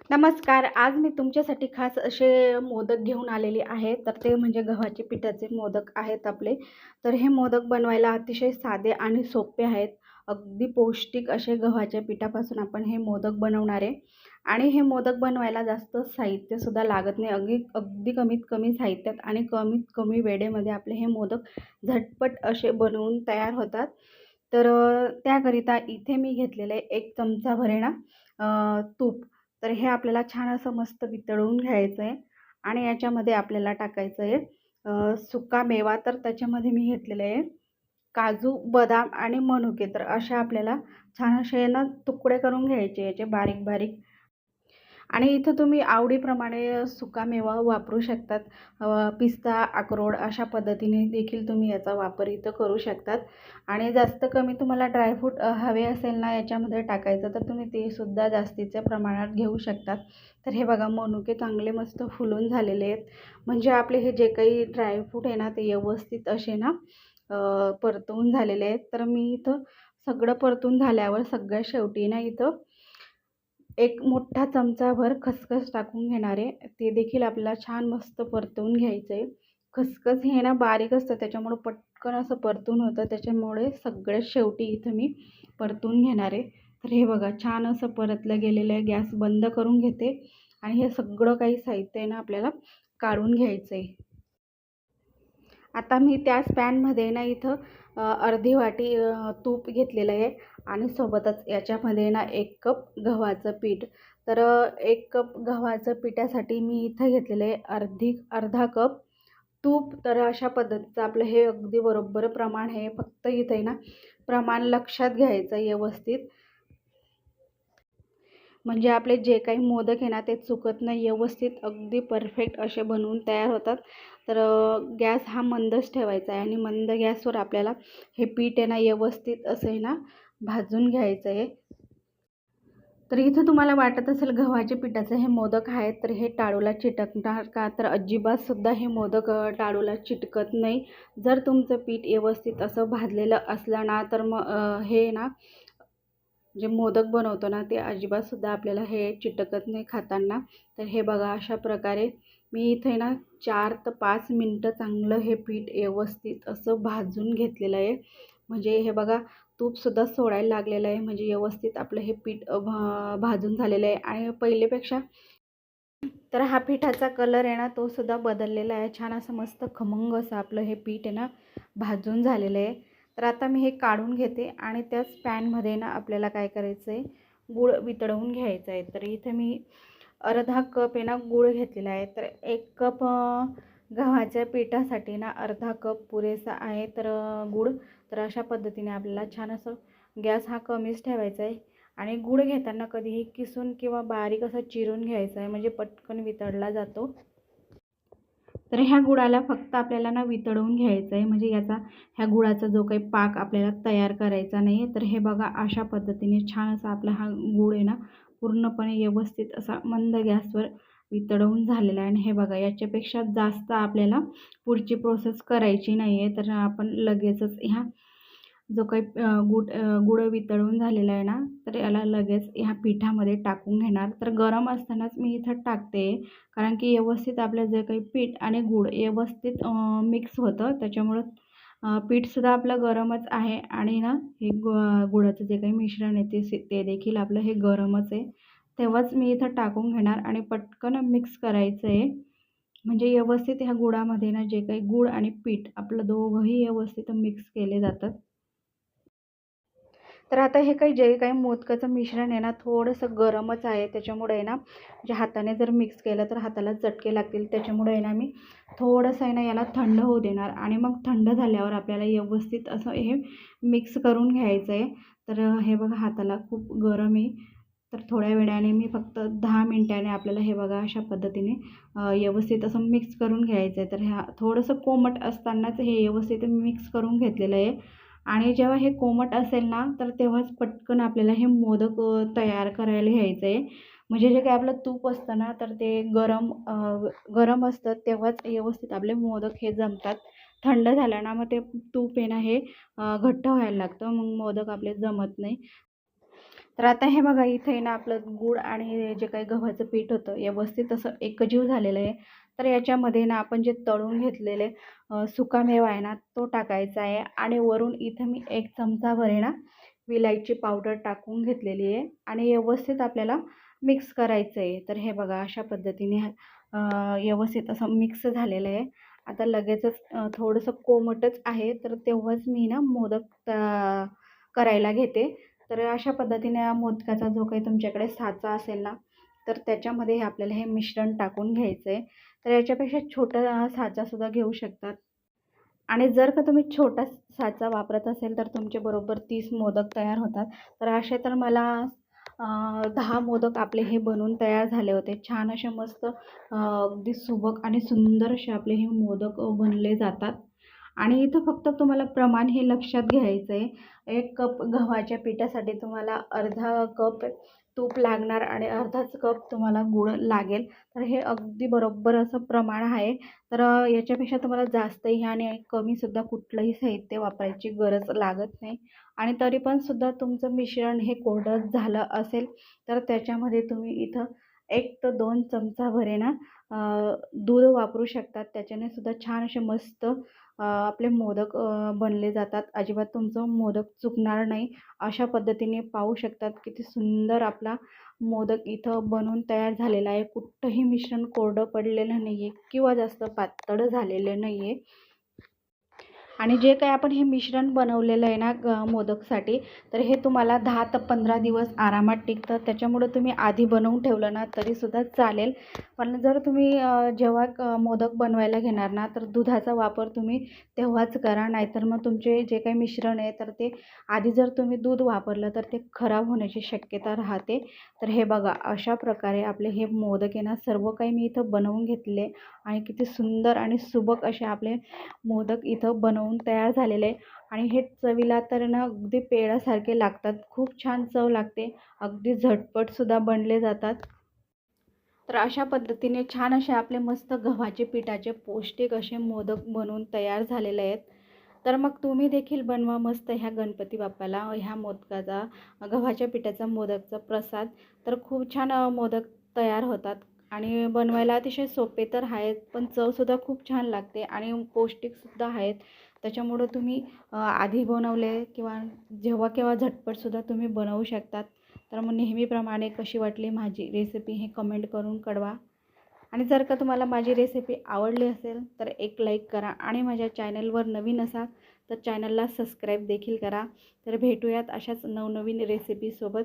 नमस्कार. आज मी तुमच्यासाठी खास असे मोदक घेऊन आलेले आहे. तर ते म्हणजे गव्हाचे पिठाचे मोदक आहेत आपले. तर हे मोदक बनवायला अतिशय साधे आणि सोपे आहेत. अगदी पौष्टिक असे गव्हाच्या पिठापासून आपण हे मोदक बनवणार आहे. आणि हे मोदक बनवायला जास्त साहित्यसुद्धा लागत नाही. अगदी अगदी कमीत कमी साहित्यात आणि कमीत कमी वेळेमध्ये आपले हे मोदक झटपट असे बनवून तयार होतात. तर त्याकरिता इथे मी घेतलेलं आहे 1 चमचाभर आहे ना तूप. तर हे आपल्याला छान असं मस्त वितळवून घ्यायचं आहे आणि याच्यामध्ये आपल्याला टाकायचं आहे सुका मेवा. तर त्याच्यामध्ये मी घेतलेले आहे काजू, बदाम आणि मनुके. तर अशा आपल्याला छान असे ना तुकडे करून घ्यायचे याचे बारीक बारीक. आणि इथं तुम्ही आवडीप्रमाणे सुकामेवा वापरू शकतात. पिस्ता, अक्रोड अशा पद्धतीने देखील तुम्ही याचा वापर इथं करू शकतात. आणि जास्त कमी तुम्हाला ड्रायफ्रूट हवे असेल ना याच्यामध्ये टाकायचं, तर तुम्ही ते सुद्धा जास्तीच्या प्रमाणात घेऊ शकतात. तर हे बघा मनुके चांगले मस्त फुलून झालेले आहेत. म्हणजे आपले हे जे काही ड्रायफ्रूट आहे ना ते व्यवस्थित असे ना परतवून झालेले आहेत. तर मी इथं सगळं परतून झाल्यावर सगळ्यात शेवटी ना इथं एक मोठा चमचाभर खसखस टाकून घेणार आहे. ते देखील आपल्याला छान मस्त परतवून घ्यायचं आहे. खसखस हे ना बारीक असतं त्याच्यामुळं पटकन असं परतून होतं. त्याच्यामुळे सगळ्यात शेवटी इथं मी परतून घेणार आहे. तर हे बघा छान असं परतलं गेलेलं आहे. गॅस बंद करून घेते आणि हे सगळं काही साहित्य आहे ना आपल्याला काढून घ्यायचं आहे. आता मी त्याच पॅनमध्ये ना इथं अर्धी वाटी तूप घेतलेलं आहे आणि सोबतच याच्यामध्ये ना 1 कप गव्हाचं पीठ. तर 1 कप गव्हाचं पिठासाठी मी इथं घेतलेलं आहे अर्धा कप तूप. तर अशा पद्धतीचं आपलं हे अगदी बरोबर प्रमाण आहे. फक्त इथं आहे ना प्रमाण लक्षात घ्यायचं व्यवस्थित. म्हणजे आपले जे काही मोदक आहे ना ते चुकत नाही, व्यवस्थित अगदी परफेक्ट असे बनवून तयार होतात. तर गॅस हा मंदच ठेवायचा आहे आणि मंद गॅसवर आपल्याला हे पीठ आहे ना व्यवस्थित असं आहे ना भाजून घ्यायचं आहे. तर इथं तुम्हाला वाटत असेल गव्हाच्या पिठाचे हे मोदक आहेत तर हे टाळूला चिटकणार का, तर अजिबात सुद्धा हे मोदक टाळूला चिटकत नाही. जर तुमचं पीठ व्यवस्थित असं भाजलेलं असलं ना तर मग हे ना जे मोदक बनवतो ना ते अजिबातसुद्धा आपल्याला हे चिटकत नाही खाताना. तर हे बघा अशा प्रकारे मी इथे ना 4 ते 5 मिनटं चांगलं हे पीठ व्यवस्थित असं भाजून घेतलेलं आहे. म्हणजे हे बघा तूपसुद्धा सोडायला लागलेलं आहे. म्हणजे व्यवस्थित आपलं हे पीठ भाजून झालेलं आहे आणि पहिलेपेक्षा तर हा पिठाचा कलर आहे ना तो सुद्धा बदललेला आहे. छान असं मस्त खमंग असं आपलं हे पीठ आहे ना भाजून झालेलं आहे. तर आता मी हे काढून घेते आणि त्याच पॅनमध्ये ना आपल्याला काय करायचं आहे, गूळ वितळवून घ्यायचा आहे. तर इथे मी अर्धा कप आहे ना गूळ घेतलेला आहे. तर 1 कप गव्हाच्या पिठासाठी ना अर्धा कप पुरेसा आहे. तर गूळ तर अशा पद्धतीने आपल्याला छान असं गॅस हा कमीच ठेवायचा आहे. आणि गूळ घेताना कधीही किसून किंवा बारीक असं चिरून घ्यायचं आहे म्हणजे पटकन वितळला जातो. तर ह्या गुळाला फक्त आपल्याला ना वितळवून घ्यायचं आहे. म्हणजे ह्या गुळाचा जो काही पाक आपल्याला तयार करायचा नाही आहे. तर हे बघा अशा पद्धतीने छान असा आपला हा गूळ आहे ना पूर्णपणे व्यवस्थित असा मंद गॅसवर वितळवून झालेला आहे. आणि हे बघा याच्यापेक्षा जास्त आपल्याला पुढची प्रोसेस करायची नाही आहे. तर आपण लगेचच ह्या जो काही गूळ वितळून झालेला आहे ना तर याला लगेच ह्या पिठामध्ये टाकून घेणार. तर गरम असतानाच मी इथं टाकते कारण की व्यवस्थित आपलं जे काही पीठ आणि गूळ व्यवस्थित मिक्स होतं. त्याच्यामुळं पीठसुद्धा आपलं गरमच आहे आणि ना हे गुळाचं जे काही मिश्रण आहे ते देखील आपलं हे गरमच आहे. तेव्हाच मी इथं टाकून घेणार आणि पटकन मिक्स करायचं आहे. म्हणजे व्यवस्थित ह्या गुळामध्ये ना जे काही गूळ आणि पीठ आपलं दोघंही व्यवस्थित मिक्स केले जातात. तर आता हे जे काही मोदकाचं मिश्रण आहे ना थोडंसं गरमच आहे. त्याच्यामुळे आहे ना जे हाताने जर मिक्स केलं तर हाताला चटके लागतील. त्याच्यामुळे आहे ना मी थोडंसं आहे ना याला थंड होऊ देणार आणि मग थंड झाल्यावर आपल्याला व्यवस्थित असं हे मिक्स करून घ्यायचं आहे. तर हे बघा हाताला खूप गरम आहे. तर थोड्या वेळाने मी फक्त 10 मिनिटाने आपल्याला हे बघा अशा पद्धतीने व्यवस्थित असं मिक्स करून घ्यायचं आहे. तर ह्या थोडंसं कोमट असतानाच हे व्यवस्थित मिक्स करून घेतलेलं आहे. आणि जेव्हा हे कोमट असेल ना तर तेव्हाच पटकन आपल्याला हे मोदक तयार करायला घ्यायचं आहे. म्हणजे जे काही आपलं तूप असतं ना तर ते गरम असतं तेव्हाच व्यवस्थित आपले मोदक हे जमतात. थंड झालं ना मग ते तूप आहे ना हे घट्ट व्हायला लागतं, मग मोदक आपले जमत नाही. तर आता हे बघा इथे आहे ना आपलं गूळ आणि जे काही गव्हाचं पीठ होतं व्यवस्थित असं एकजीव झालेलं आहे. तर याच्यामध्ये ना आपण जे तळून घेतलेले सुकामेवा आहे ना तो टाकायचा आहे आणि वरून इथं मी 1 चमचाभर आहे ना विलायची पावडर टाकून घेतलेली आहे आणि व्यवस्थित आपल्याला मिक्स करायचं आहे. तर हे बघा अशा पद्धतीने व्यवस्थित असं मिक्स झालेलं आहे. आता लगेचच थोडंसं कोमटच आहे तर तेव्हाच मी ना मोदक करायला घेते. तर अशा पद्धतीने मोदकाचा जो काही तुमच्याकडे साचा असेल ना तर त्याच्यामध्ये हे आपल्याला हे मिश्रण टाकून घ्यायचं आहे. तर याच्यापेक्षा छोटा साचासुद्धा घेऊ शकतात आणि जर का तुम्ही छोटा साचा वापरत असेल तर तुमचे बरोबर 30 मोदक तयार होतात. तर असे तर मला 10 मोदक आपले हे बनून तयार झाले होते. छान असे मस्त अगदी सुबक आणि सुंदर असे आपले हे मोदक बनले जातात. आणि इथं फक्त तुम्हाला प्रमाण हे लक्षात घ्यायचं आहे. 1 कप गव्हाच्या पिठासाठी तुम्हाला अर्धा कप तूप लागणार आणि अर्धाच कप तुम्हाला गूळ लागेल. तर हे अगदी बरोबर असं प्रमाण आहे. तर याच्यापेक्षा तुम्हाला जास्तही आणि कमीसुद्धा कुठलंही साहित्य वापरायची गरज लागत नाही. आणि तरी पण सुद्धा तुमचं मिश्रण हे कोरडं झालं असेल तर त्याच्यामध्ये तुम्ही इथं 1 ते 2 चमचाभर आहे ना दूध वापरू शकतात. त्याच्याने सुद्धा छान असे मस्त आपले मोदक बनले जातात. अजिबात तुमचं मोदक चुकणार नाही. अशा पद्धतीने पाहू शकतात किती सुंदर आपला मोदक इथं बनून तयार झालेला आहे. कुठंही मिश्रण कोरडं पडलेलं नाही आहे किंवा जास्त पातळ झालेलं नाही आहे. आणि जे काही आपण हे मिश्रण बनवलेलं आहे ना मोदकसाठी तर हे तुम्हाला 10 ते 15 दिवस आरामात टिकतं. त्याच्यामुळे तुम्ही आधी बनवून ठेवलं ना तरीसुद्धा चालेल. पण जर तुम्ही जेव्हा मोदक बनवायला घेणार ना तर दुधाचा वापर तुम्ही तेव्हाच करा. नाहीतर मग तुमचे जे काही मिश्रण आहे तर ते आधी जर तुम्ही दूध वापरलं तर ते खराब होण्याची शक्यता राहते. तर हे बघा अशा प्रकारे आपले हे मोदक आहे ना सर्व काही मी इथं बनवून घेतले आणि किती सुंदर आणि सुबक असे आपले मोदक इथं बनवून तयार झालेले आहे. आणि हे चवीला तर ना अगदी पेढ्यासारखे लागतात. खूप छान चव लागते. अगदी झटपटसुद्धा बनले जातात. तर अशा पद्धतीने छान असे आपले मस्त गव्हाचे पिठाचे पौष्टिक असे मोदक बनवून तयार झालेले आहेत. तर मग तुम्ही देखील बनवा मस्त ह्या गणपती बाप्पाला ह्या मोदकाचा गव्हाच्या पिठाचा मोदकचा प्रसाद. तर खूप छान मोदक तयार होतात आणि बनवायला अतिशय सोपे तर आहेत पण चवसुद्धा खूप छान लागते आणि पौष्टिकसुद्धा आहेत. त्याच्यामुळं तुम्ही आधी बनवले किंवा जेव्हा केव्हा झटपटसुद्धा तुम्ही बनवू शकतात. तर मग नेहमीप्रमाणे कशी वाटली माझी रेसिपी हे कमेंट करून कळवा. आणि जर का तुम्हाला माझी रेसिपी आवडली असेल तर एक लाईक करा आणि माझ्या चॅनलवर नवीन असाल तर चॅनलला सबस्क्राईब देखील करा. तर भेटूयात अशाच नवनवीन रेसिपीसोबत.